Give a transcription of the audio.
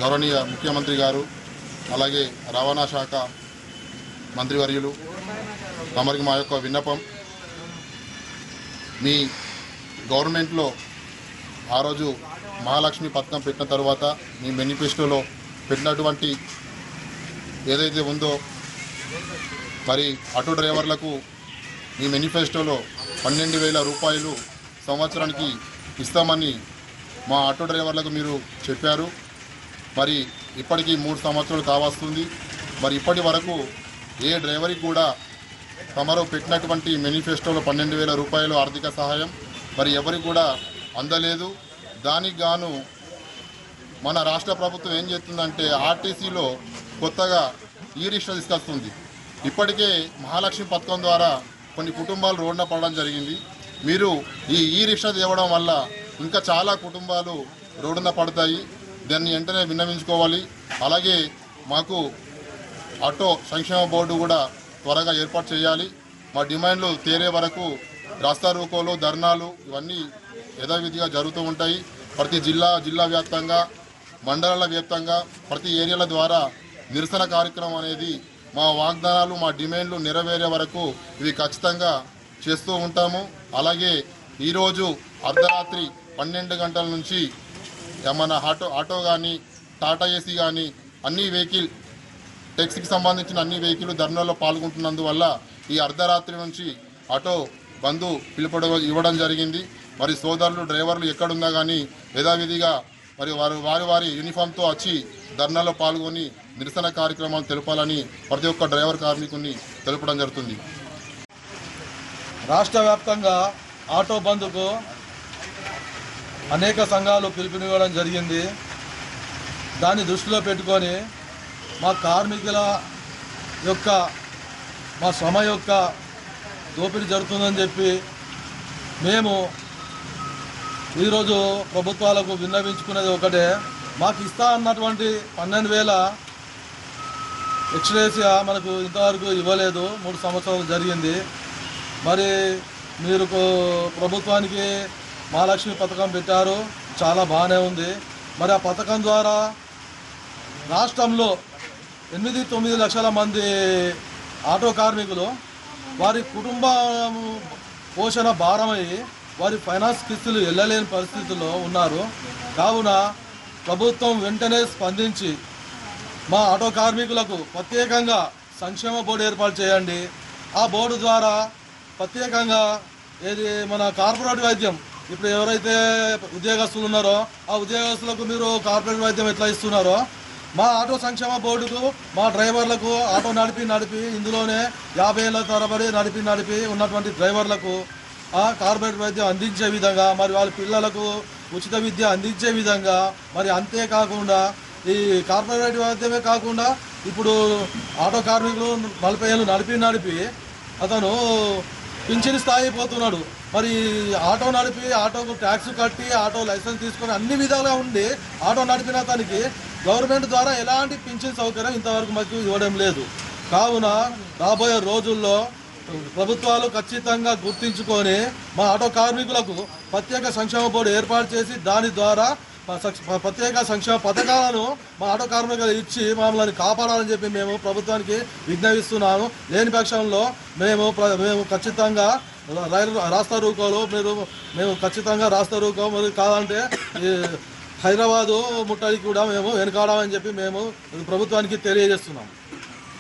గౌరవనీయ ముఖ్యమంత్రి గారు అలాగే రవాణా శాఖ మంత్రివర్యులు తమరికి మా యొక్క విన్నపం, మీ గవర్నమెంట్లో ఆ రోజు మహాలక్ష్మి పథకం పెట్టిన తర్వాత మీ మేనిఫెస్టోలో పెట్టినటువంటి ఏదైతే ఉందో మరి ఆటో డ్రైవర్లకు మీ మేనిఫెస్టోలో 12,000 రూపాయలు సంవత్సరానికి ఇస్తామని మా ఆటో డ్రైవర్లకు మీరు చెప్పారు. మరి ఇప్పటికీ 3 సంవత్సరాలు కావస్తుంది. మరి ఇప్పటి వరకు ఏ డ్రైవర్కి కూడా తమరు పెట్టినటువంటి మేనిఫెస్టోలో 12,000 రూపాయలు ఆర్థిక సహాయం మరి ఎవరికి కూడా అందలేదు. దానికి గాను మన రాష్ట్ర ప్రభుత్వం ఏం చేస్తుందంటే ఆర్టీసీలో కొత్తగా ఈ రిక్షా తీసుకొస్తుంది. ఇప్పటికే మహాలక్ష్మి పథకం ద్వారా కొన్ని కుటుంబాలు రోడ్డున పడడం జరిగింది. మీరు ఈ రిక్షా తేవడం వల్ల ఇంకా చాలా కుటుంబాలు రోడ్డున పడతాయి. దాన్ని వెంటనే విన్నవించుకోవాలి. అలాగే మాకు ఆటో సంక్షేమ బోర్డు కూడా త్వరగా ఏర్పాటు చేయాలి. మా డిమాండ్లు తీరే వరకు రాస్తా రోకోలు, ధర్నాలు ఇవన్నీ యథావిధిగా జరుగుతూ ఉంటాయి. ప్రతి జిల్లా వ్యాప్తంగా, మండలాల వ్యాప్తంగా ప్రతి ఏరియాల ద్వారా నిరసన కార్యక్రమం అనేది మా వాగ్దానాలు, మా డిమాండ్లు నెరవేరే వరకు ఇవి ఖచ్చితంగా చేస్తూ ఉంటాము. అలాగే ఈరోజు అర్ధరాత్రి 12 గంటల నుంచి మన ఆటో కానీ, టాటా ఏసీ కానీ అన్ని వెహికల్ ట్యాక్సీకి సంబంధించిన అన్ని వెహికల్ ధర్నాలో పాల్గొంటున్నందువల్ల ఈ అర్ధరాత్రి నుంచి ఆటో బంధు ఇవ్వడం జరిగింది. మరి సోదరులు డ్రైవర్లు ఎక్కడున్నా కానీ యథావిధిగా మరి వారి యూనిఫామ్తో వచ్చి ధర్నాలో పాల్గొని నిరసన కార్యక్రమాలు తెలపాలని ప్రతి ఒక్క డ్రైవర్ కార్మికుని తెలపడం జరుగుతుంది. రాష్ట్ర వ్యాప్తంగా ఆటో బంద్కు అనేక సంఘాలు పిలుపునివ్వడం జరిగింది. దాన్ని దృష్టిలో పెట్టుకొని మా కార్మికుల యొక్క మా శ్రమ యొక్క దోపిడీ జరుగుతుందని చెప్పి మేము ఈరోజు ప్రభుత్వాలకు విన్నవించుకునేది ఒకటే, మాకు ఇస్తా అన్నటువంటి 12,000 ఎక్స్ట్రేసియా మనకు ఇంతవరకు ఇవ్వలేదు. 3 సంవత్సరాలు జరిగింది. మరి మీరు ప్రభుత్వానికి మహాలక్ష్మి పథకం పెట్టారు, చాలా బాగానే ఉంది. మరి ఆ పథకం ద్వారా రాష్ట్రంలో 8-9 లక్షల మంది ఆటో కార్మికులు వారి కుటుంబ పోషణ భారమయ్యి వారి ఫైనాన్స్ కిస్తులు వెళ్ళలేని పరిస్థితుల్లో ఉన్నారు. కావున ప్రభుత్వం వెంటనే స్పందించి మా ఆటో కార్మికులకు ప్రత్యేకంగా సంక్షేమ బోర్డు ఏర్పాటు చేయండి. ఆ బోర్డు ద్వారా ప్రత్యేకంగా మన కార్పొరేట్ వైద్యం, ఇప్పుడు ఎవరైతే ఉద్యోగస్తులు ఉన్నారో ఆ ఉద్యోగస్తులకు మీరు కార్పొరేట్ వైద్యం ఎట్లా ఇస్తున్నారో మా ఆటో సంక్షేమ బోర్డుకు మా డ్రైవర్లకు ఆటో నడిపి ఇందులోనే 50 ఏళ్ల తరబడి నడిపి ఉన్నటువంటి డ్రైవర్లకు కార్పొరేట్ వైద్యం అందించే విధంగా, మరి వాళ్ళ పిల్లలకు ఉచిత విద్య అందించే విధంగా, మరి అంతేకాకుండా ఈ కార్పొరేట్ వైద్యమే కాకుండా ఇప్పుడు ఆటో కార్మికులు 40 ఏళ్ళు నడిపి అతను పింఛన్ స్థాయి పోతున్నాడు. మరి ఆటో నడిపి ఆటోకు ట్యాక్స్ కట్టి ఆటో లైసెన్స్ తీసుకొని అన్ని విధాలుగా ఉండి ఆటో నడిపిన అతనికి గవర్నమెంట్ ద్వారా ఎలాంటి పింఛన్ సౌకర్యం ఇంతవరకు మాకు ఇవ్వడం లేదు. కావున రాబోయే రోజుల్లో ప్రభుత్వాలు ఖచ్చితంగా గుర్తించుకొని మా ఆటో కార్మికులకు ప్రత్యేక సంక్షేమ బోర్డు ఏర్పాటు చేసి దాని ద్వారా ప్రత్యేక సంక్షేమ పథకాలను మా ఆటో కార్మికులు ఇచ్చి మమ్మల్ని కాపాడాలని చెప్పి మేము ప్రభుత్వానికి విజ్ఞాపిస్తున్నాము. లేని పక్షంలో మేము ఖచ్చితంగా రాస్తా రూకోలు మేము ఖచ్చితంగా రాస్తా రూకో మరి కాదంటే హైదరాబాదు ముట్టడికి కూడా మేము వెనుకాడామని చెప్పి మేము ప్రభుత్వానికి తెలియజేస్తున్నాం.